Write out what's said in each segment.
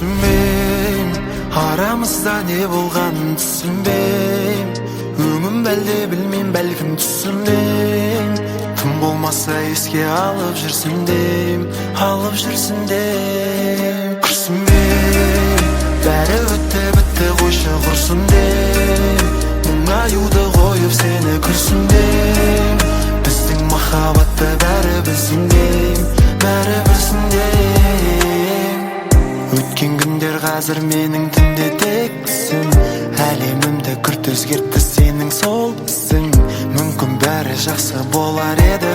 Күрсінбейм, арамызда не болғанын түсінбейм. Өңім бәлде білмейм, бәлкім түсімдейм. Тым болмаса еске алып жүрсін дейм, алып жүрсін дейм. Күрсінбейм, бәрі өтті бітті қойшы құрсын дейм. Мұңаюды қойып сені күрсін дейм. Біздің махаббатты бәрі білсін дейм, бәрі білсін дейм. Өткен күндер қазір менің түнде тексің. Әлемімді күрт өзгертті сенің сол ісің. Мүмкін бәрі жақсы болар еді,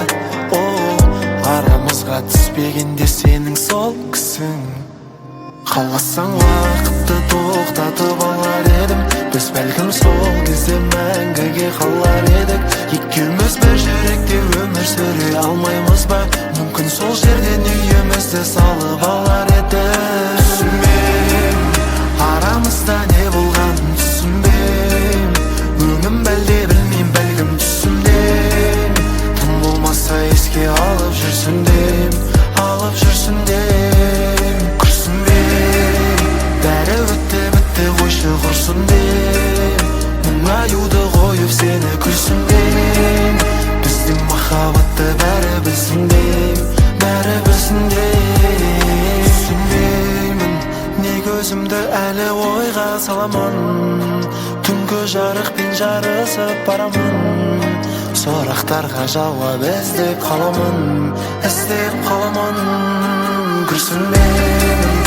о, арамызға түспегенде сенің сол кісің. Қаласаң уақытты тоқтатып алар едім. Біз бәлкім сол кезде мәңгіге қалар едік. Екеуміз бір жүректе өмір сүре алмаймыз ба? Мүмкін сол жерден үйімізді салып алар едік. Түсінбейм, арамызда не болғанын түсінбейм. Өңім бәлде білмейм, бәлкім түсімдейм. Тым болмаса еске алып жүрсін дейм, алып жүрсін дейм. Күрсінбейм, бәрі өтті бітті қойшы құрсын дейм. Мұңаюды қойып сені күрсін дейм. Біздің махаббатты бәрі білсін дейм, бәрі білсін дейм. Түсінбеймін, неге өзімді әлі ойға саламын. Түнгі жарықпен жарысып барамын. Сұрақтарға жауап іздеп қаламын, іздеп қаламын. Күрсінбеймін,